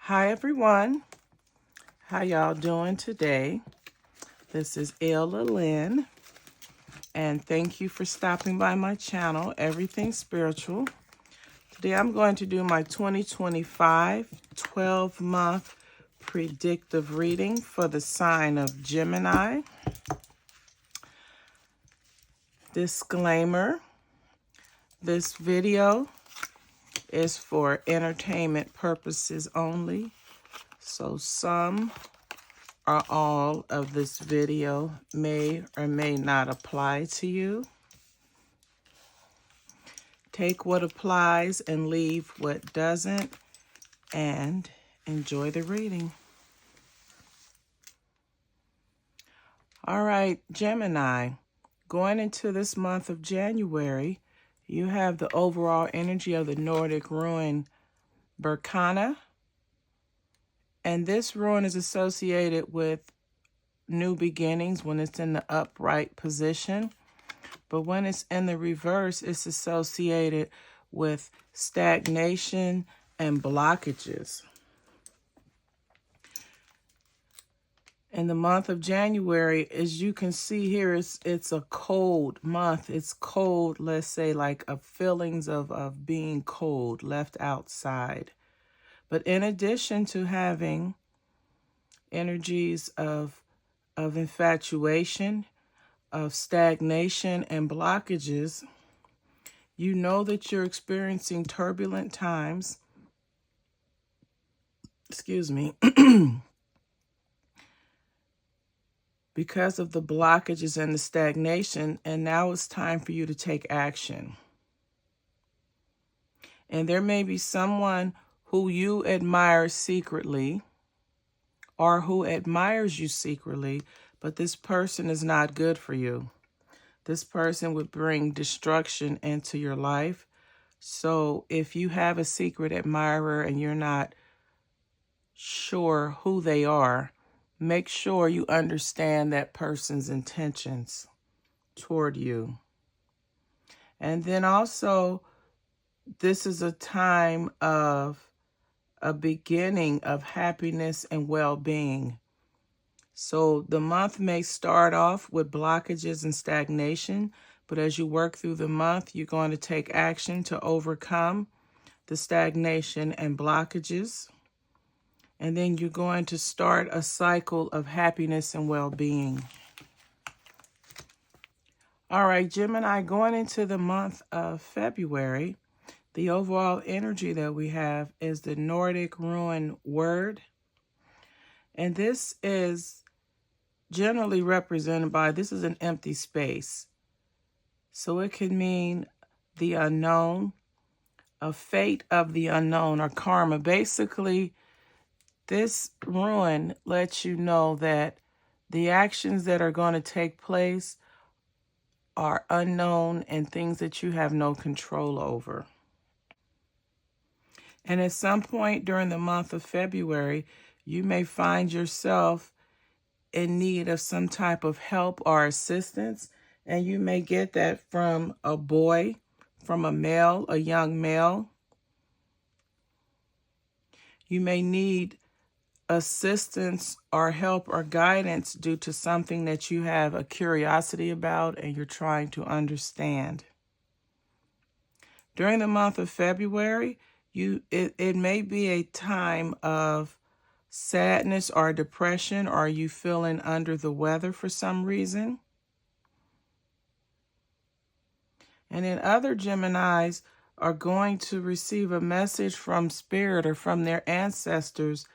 Hi everyone, how y'all doing today? This is Ella Lynn, and thank you for stopping by my channel, Everything Spiritual. Today I'm going to do my 2025 12-month predictive reading for the sign of Gemini. Disclaimer, this video is for entertainment purposes only, so some or all of this video may or may not apply to you. Take what applies and leave what doesn't, and enjoy the reading. All right, Gemini, going into this month of January, you have the overall energy of the Nordic rune Berkana, and this rune is associated with new beginnings when it's in the upright position. But when it's in the reverse, it's associated with stagnation and blockages. In the month of January, as you can see here, it's a cold month. It's cold, let's say, like feelings of being cold, left outside. But in addition to having energies of infatuation, of stagnation and blockages, you know that you're experiencing turbulent times. Excuse me. Because of the blockages and the stagnation, and now it's time for you to take action. And there may be someone who you admire secretly or who admires you secretly, but this person is not good for you. This person would bring destruction into your life. So if you have a secret admirer and you're not sure who they are, make sure you understand that person's intentions toward you. And then also, this is a time of a beginning of happiness and well-being. So the month may start off with blockages and stagnation, but as you work through the month, you're going to take action to overcome the stagnation and blockages. And then you're going to start a cycle of happiness and well-being. All right, Gemini, going into the month of February, the overall energy that we have is the Nordic rune word. And this is generally represented by, this is an empty space. So it can mean the unknown, a fate of the unknown, or karma. Basically, this rune lets you know that the actions that are going to take place are unknown and things that you have no control over. And at some point during the month of February, you may find yourself in need of some type of help or assistance, and you may get that from a boy, from a male, a young male. You may need assistance or help or guidance due to something that you have a curiosity about and you're trying to understand. During the month of February, it may be a time of sadness or depression, or are you feeling under the weather for some reason? And then other Geminis are going to receive a message from Spirit or from their ancestors,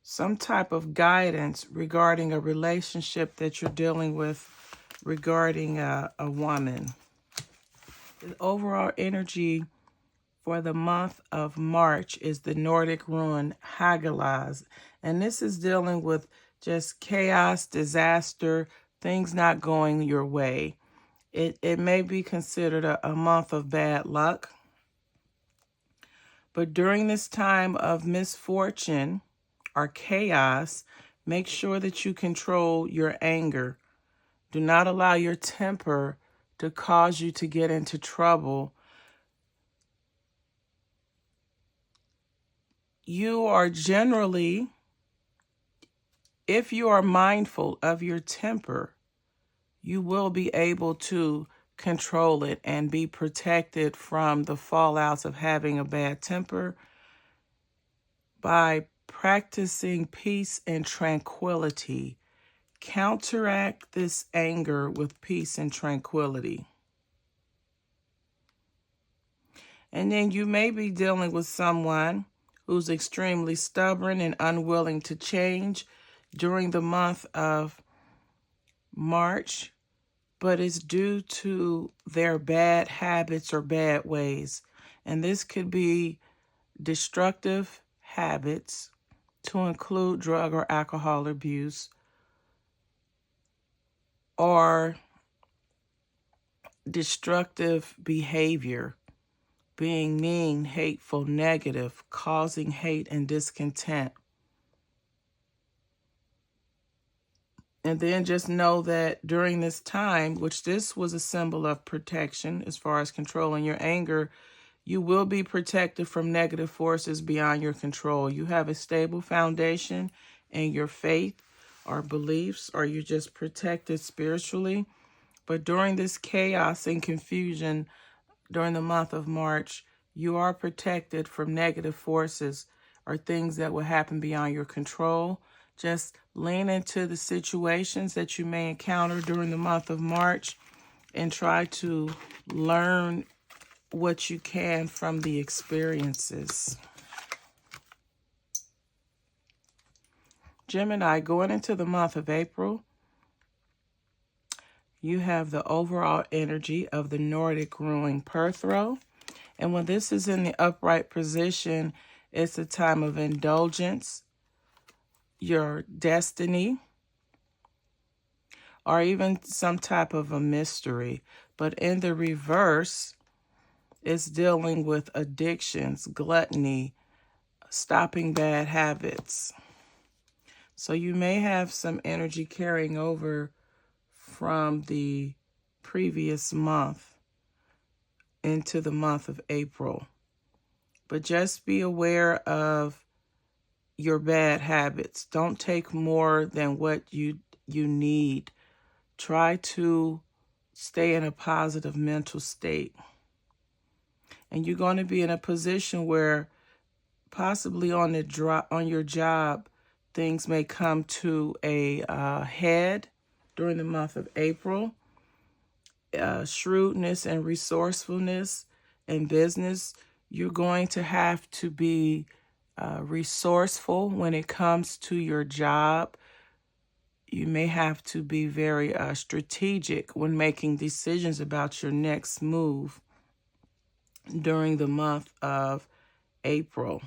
some type of guidance regarding a relationship that you're dealing with regarding a woman. The overall energy for the month of March is the Nordic rune Hagalaz. And this is dealing with just chaos, disaster, things not going your way. It may be considered a month of bad luck. But during this time of misfortune or chaos, make sure that you control your anger. Do not allow your temper to cause you to get into trouble. you are generally, if you are mindful of your temper, you will be able to control it and be protected from the fallouts of having a bad temper by practicing peace and tranquility. Counteract this anger with peace and tranquility. And then you may be dealing with someone who's extremely stubborn and unwilling to change during the month of March, but it's due to their bad habits or bad ways. And this could be destructive habits, to include drug or alcohol abuse, or destructive behavior, being mean, hateful, negative, causing hate and discontent. And then just know that during this time, which this was a symbol of protection as far as controlling your anger, you will be protected from negative forces beyond your control. You have a stable foundation in your faith or beliefs, or you're just protected spiritually. But during this chaos and confusion during the month of March, you are protected from negative forces or things that will happen beyond your control. Just lean into the situations that you may encounter during the month of March and try to learn what you can from the experiences. Gemini, going into the month of April, you have the overall energy of the Nordic ruling Perthro. And when this is in the upright position, it's a time of indulgence, your destiny, or even some type of a mystery. But in the reverse, it's dealing with addictions, gluttony, stopping bad habits. So you may have some energy carrying over from the previous month into the month of April. But just be aware of your bad habits. Don't take more than what you need. Try to stay in a positive mental state. And you're going to be in a position where possibly on your job, things may come to a head during the month of April. Shrewdness and resourcefulness in business. You're going to have to be resourceful when it comes to your job. You may have to be very strategic when making decisions about your next move during the month of April.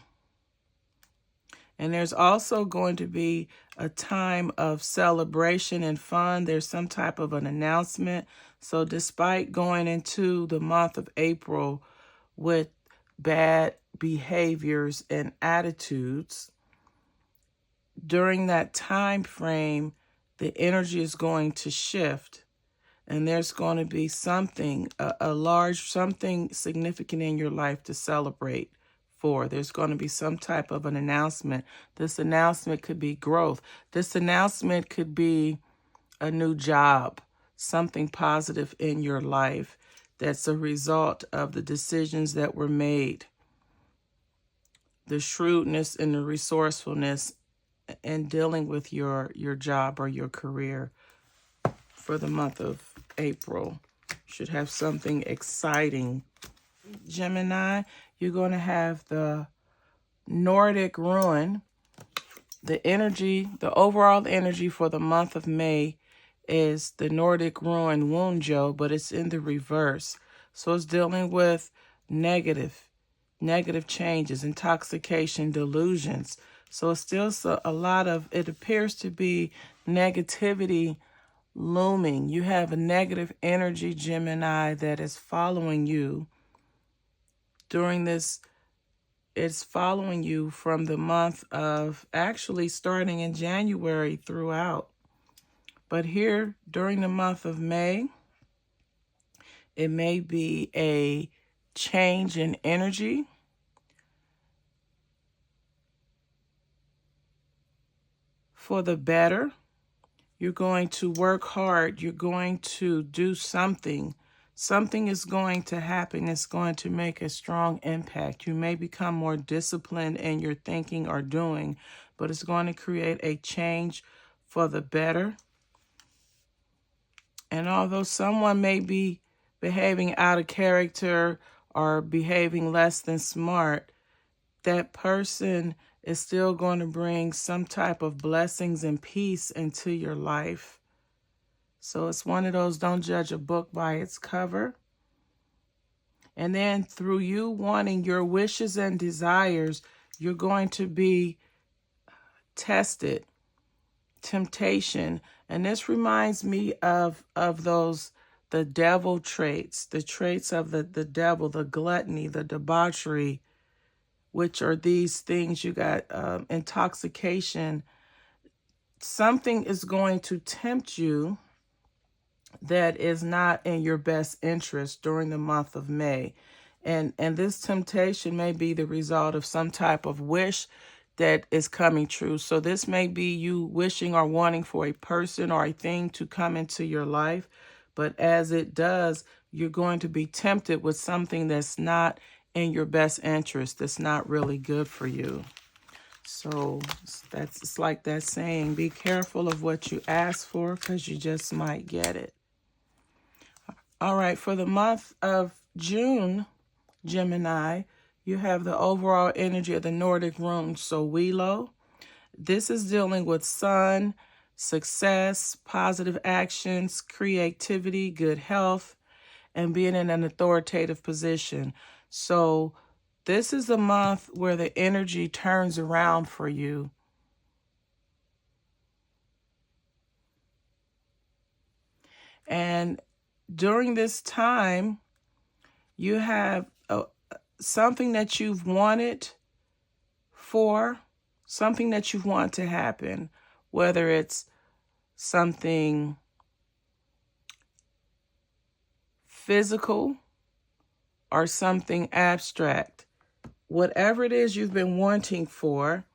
And there's also going to be a time of celebration and fun. There's some type of an announcement. So despite going into the month of April with bad behaviors and attitudes, during that time frame, the energy is going to shift. And there's going to be something, something significant in your life to celebrate for. There's going to be some type of an announcement. This announcement could be growth. This announcement could be a new job, something positive in your life that's a result of the decisions that were made, the shrewdness and the resourcefulness in dealing with your job or your career for the month of April. Should have something exciting. Gemini, you're going to have the Nordic ruin. The energy, the overall energy for the month of May is the Nordic ruin Wunjo, but it's in the reverse. So it's dealing with negative changes, intoxication, delusions. So it's still a lot of, it appears to be negativity looming. You have a negative energy, Gemini, that is following you during this. It's following you from the month of, actually starting in January throughout. But here during the month of May, it may be a change in energy. for the better. You're going to work hard. You're going to do something. Something is going to happen. It's going to make a strong impact. You may become more disciplined in your thinking or doing, but it's going to create a change for the better. And although someone may be behaving out of character or behaving less than smart, that person is still going to bring some type of blessings and peace into your life. So it's one of those, don't judge a book by its cover. And then through you wanting your wishes and desires, you're going to be tested, temptation. And this reminds me of those, the devil traits, the traits of the devil, the gluttony, the debauchery, which are these things. You got intoxication. Something is going to tempt you that is not in your best interest during the month of May. And this temptation may be the result of some type of wish that is coming true. So this may be you wishing or wanting for a person or a thing to come into your life. But as it does, you're going to be tempted with something that's not in your best interest, that's not really good for you. So it's like that saying, be careful of what you ask for because you just might get it. All right, for the month of June, Gemini, you have the overall energy of the Nordic rune, so Willow. This is dealing with sun, success, positive actions, creativity, good health, and being in an authoritative position. So this is a month where the energy turns around for you. And during this time, you have something that you've wanted for, something that you want to happen, whether it's something physical or something abstract. Whatever it is you've been wanting for,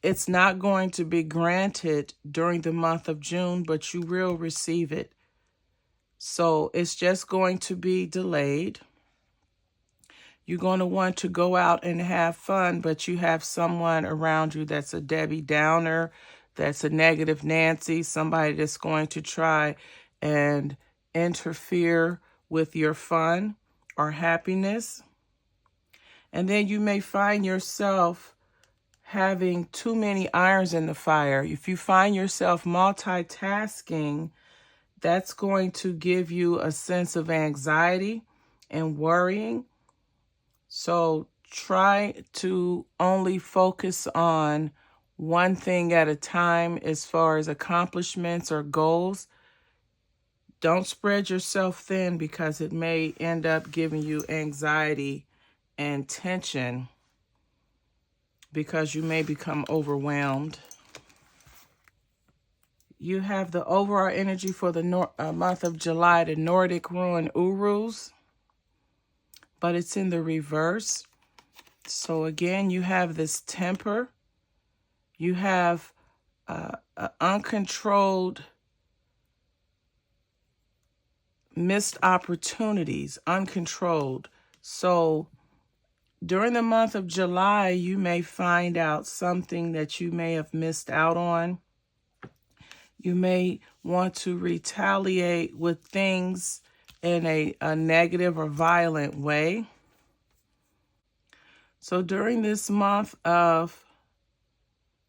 it's not going to be granted during the month of June, but you will receive it. So it's just going to be delayed. You're going to want to go out and have fun, but you have someone around you that's a Debbie Downer, that's a negative Nancy, somebody that's going to try and interfere with your fun or happiness. And then you may find yourself having too many irons in the fire. If you find yourself multitasking, that's going to give you a sense of anxiety and worrying. So try to only focus on one thing at a time as far as accomplishments or goals. Don't spread yourself thin because it may end up giving you anxiety and tension because you may become overwhelmed. You have the overall energy for the month of July, the Nordic rune Urus, but it's in the reverse. So again, you have this temper. You have uncontrolled missed opportunities, uncontrolled. So during the month of July, you may find out something that you may have missed out on. You may want to retaliate with things in a negative or violent way. So during this month of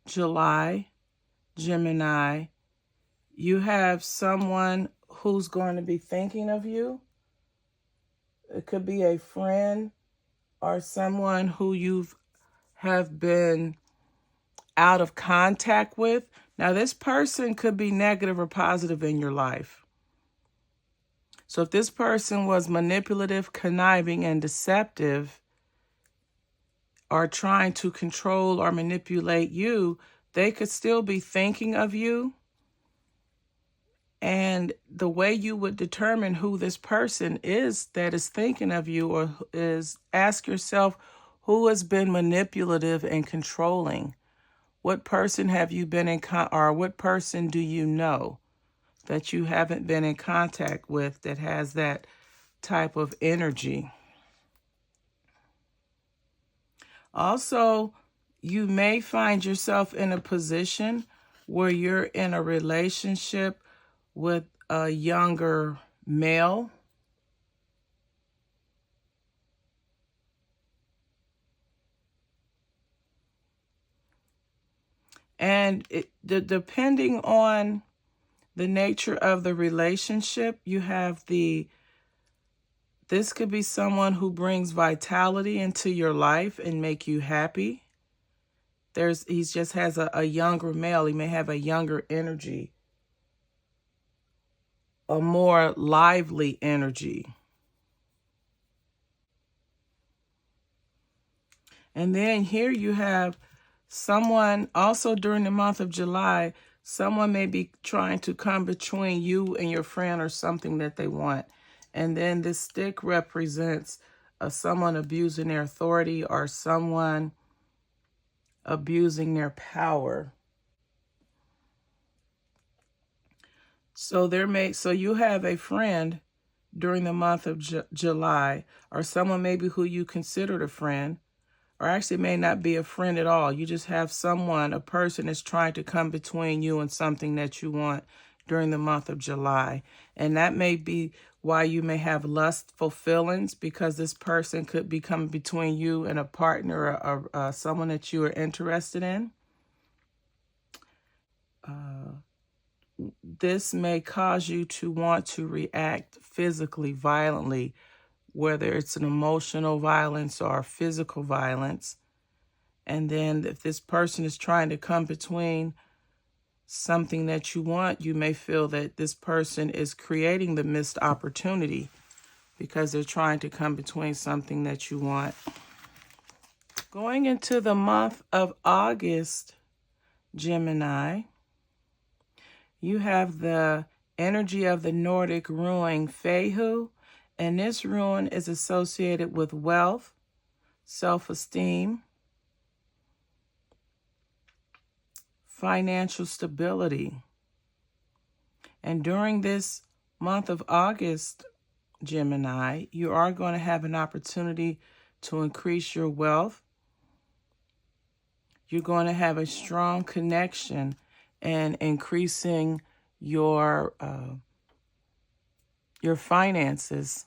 July, Gemini, you have someone who's going to be thinking of you. It could be a friend or someone who you have been out of contact with. Now, this person could be negative or positive in your life. So if this person was manipulative, conniving, and deceptive, or trying to control or manipulate you, they could still be thinking of you. And the way you would determine who this person is that is thinking of you or is ask yourself, who has been manipulative and controlling? What person have you been in or what person do you know that you haven't been in contact with that has that type of energy? Also, you may find yourself in a position where you're in a relationship with a younger male. And depending on the nature of the relationship, you have this could be someone who brings vitality into your life and make you happy. He just has a younger male. He may have a younger energy, a more lively energy. And then here you have someone also during the month of July, someone may be trying to come between you and your friend or something that they want. And then this stick represents someone abusing their authority or someone abusing their power. So you have a friend during the month of July, or someone maybe who you considered a friend, or actually may not be a friend at all. You just have someone, a person that's trying to come between you and something that you want during the month of July. And that may be why you may have lustful feelings, because this person could be coming between you and a partner or someone that you are interested in. This may cause you to want to react physically, violently, whether it's an emotional violence or physical violence. And then if this person is trying to come between something that you want, you may feel that this person is creating the missed opportunity because they're trying to come between something that you want. Going into the month of August, Gemini, you have the energy of the Nordic rune Fehu, and this rune is associated with wealth, self-esteem, financial stability. And during this month of August, Gemini, you are going to have an opportunity to increase your wealth. You're going to have a strong connection and increasing your finances,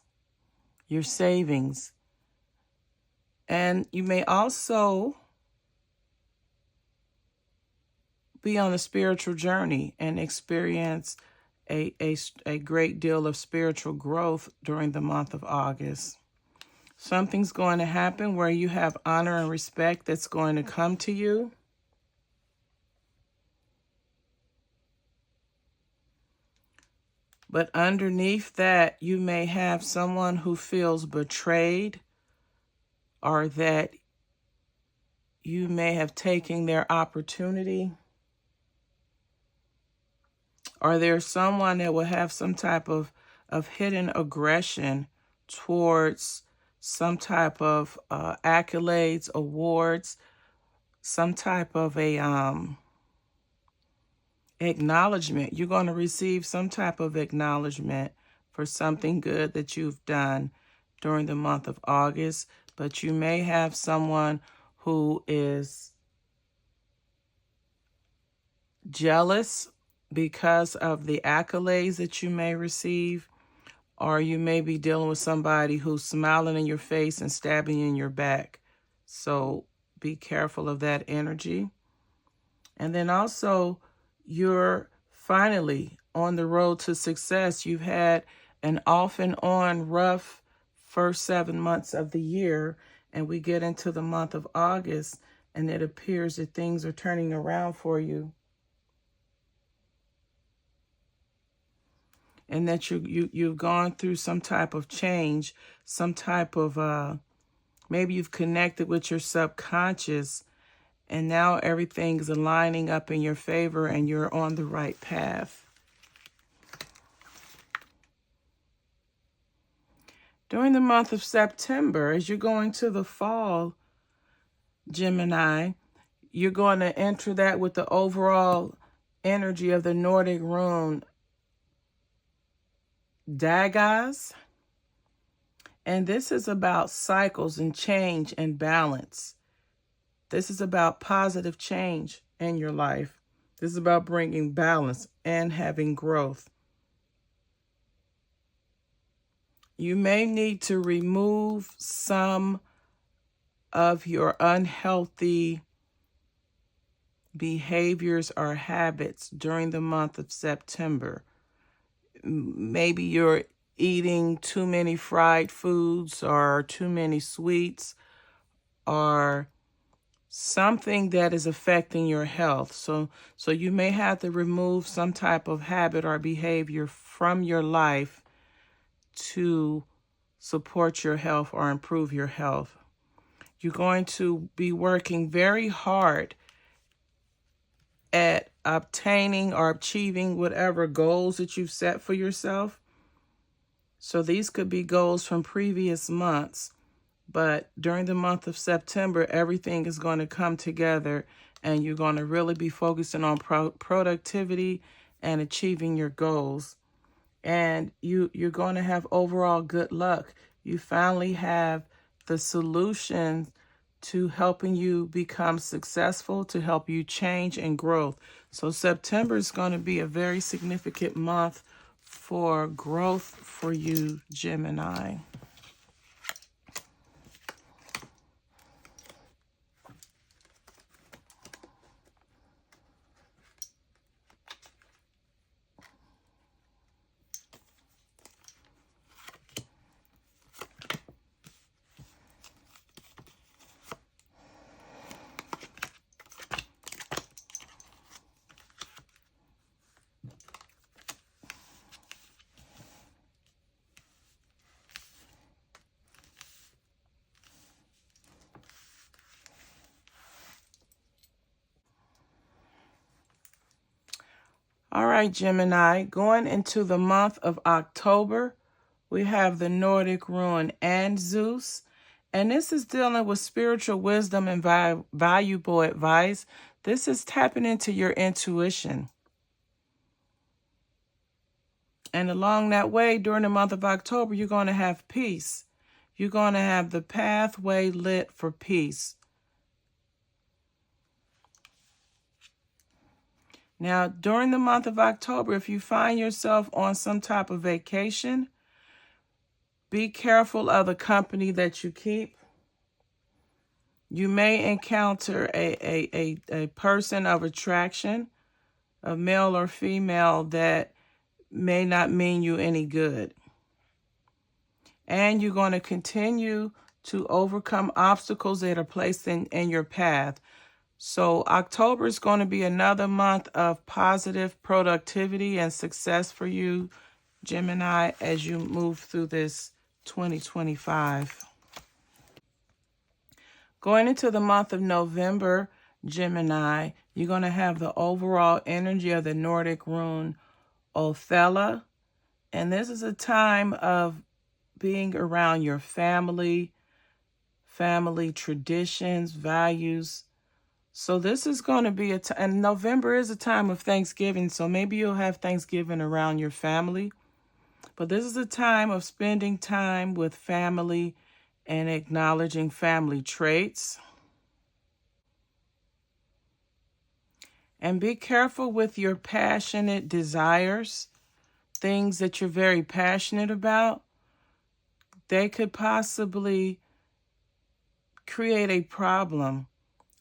your savings. And you may also be on a spiritual journey and experience a great deal of spiritual growth during the month of August. Something's going to happen where you have honor and respect that's going to come to you. But underneath that, you may have someone who feels betrayed, or that you may have taken their opportunity, or there's someone that will have some type of hidden aggression towards some type of accolades, awards, some type of a acknowledgement. You're going to receive some type of acknowledgement for something good that you've done during the month of August. But you may have someone who is jealous because of the accolades that you may receive, or you may be dealing with somebody who's smiling in your face and stabbing you in your back. So be careful of that energy. And then also, you're finally on the road to success. You've had an off and on rough first 7 months of the year, and we get into the month of August, and it appears that things are turning around for you. And that you've gone through some type of change, some type of, maybe you've connected with your subconscious, and now everything's aligning up in your favor and you're on the right path. During the month of September, as you're going to the fall, Gemini, you're going to enter that with the overall energy of the Nordic rune Dagas. And this is about cycles and change and balance. This is about positive change in your life. This is about bringing balance and having growth. You may need to remove some of your unhealthy behaviors or habits during the month of September. Maybe you're eating too many fried foods or too many sweets or something that is affecting your health. So you may have to remove some type of habit or behavior from your life to support your health or improve your health. You're going to be working very hard at obtaining or achieving whatever goals that you've set for yourself. So these could be goals from previous months, but during the month of September, everything is going to come together and you're going to really be focusing on productivity and achieving your goals. And you're going to have overall good luck. You finally have the solution to helping you become successful, to help you change and growth. So September is going to be a very significant month for growth for you, Gemini. All right, Gemini, going into the month of October, we have the Nordic rune and Zeus. And this is dealing with spiritual wisdom and valuable advice. This is tapping into your intuition. And along that way, during the month of October, you're going to have peace. You're going to have the pathway lit for peace. Now, during the month of October, if you find yourself on some type of vacation, be careful of the company that you keep. You may encounter a person of attraction, a male or female, that may not mean you any good. And you're going to continue to overcome obstacles that are placed in your path. So October is going to be another month of positive productivity and success for you, Gemini, as you move through this 2025. Going into the month of November, Gemini, you're going to have the overall energy of the Nordic rune Othala. And this is a time of being around your family traditions, values. So this is going to be and November is a time of Thanksgiving, so maybe you'll have Thanksgiving around your family. But this is a time of spending time with family and acknowledging family traits. And be careful with your passionate desires, things that you're very passionate about. They could possibly create a problem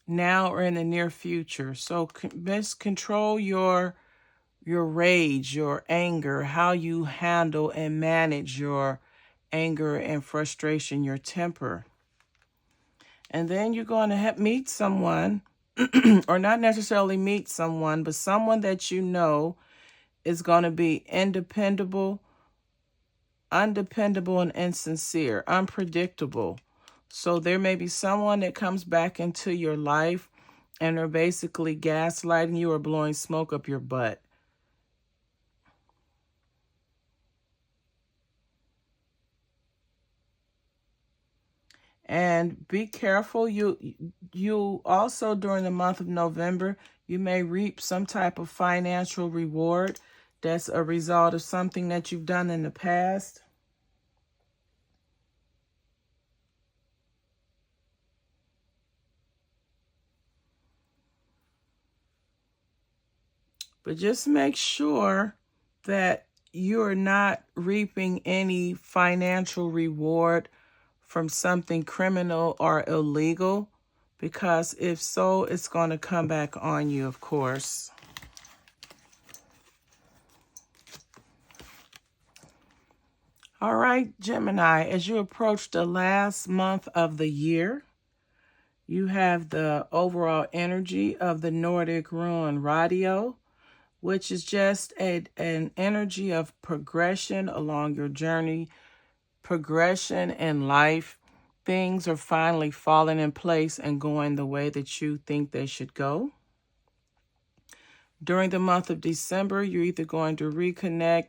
now or in the near future. So best control your rage, your anger, how you handle and manage your anger and frustration, your temper. And then you're going to meet someone, or not necessarily meet someone, but someone that you know is going to be undependable and insincere, unpredictable. So there may be someone that comes back into your life and are basically gaslighting you or blowing smoke up your butt. And be careful. you also, during the month of November, you may reap some type of financial reward that's a result of something that you've done in the past. But just make sure that you're not reaping any financial reward from something criminal or illegal, because if so, it's going to come back on you, of course. All right, Gemini, as you approach the last month of the year, you have the overall energy of the Nordic rune radio, which is just an energy of progression along your journey, progression in life. Things are finally falling in place and going the way that you think they should go. During the month of December, you're either going to reconnect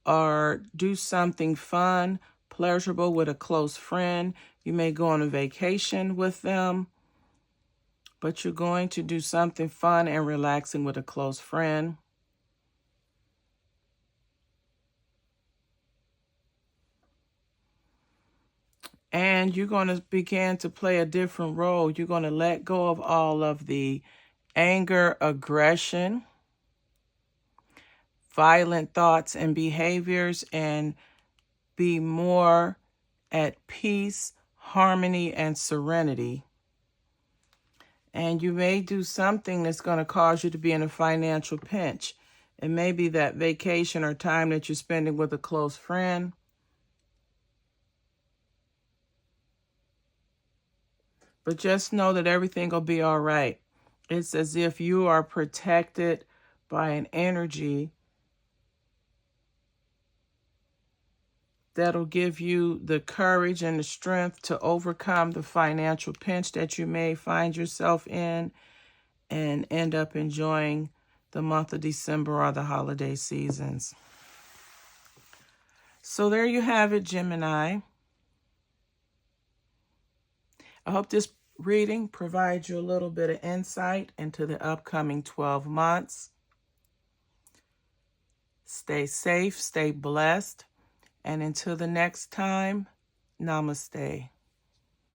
or do something fun, pleasurable with a close friend. You may go on a vacation with them, but you're going to do something fun and relaxing with a close friend. And you're going to begin to play a different role. You're going to let go of all of the anger, aggression, violent thoughts and behaviors, and be more at peace, harmony, and serenity. And you may do something that's going to cause you to be in a financial pinch. It may be that vacation or time that you're spending with a close friend. But just know that everything will be all right. It's as if you are protected by an energy that'll give you the courage and the strength to overcome the financial pinch that you may find yourself in and end up enjoying the month of December or the holiday seasons. So there you have it, Gemini. I hope this reading provides you a little bit of insight into the upcoming 12 months. Stay safe, stay blessed, and until the next time, namaste.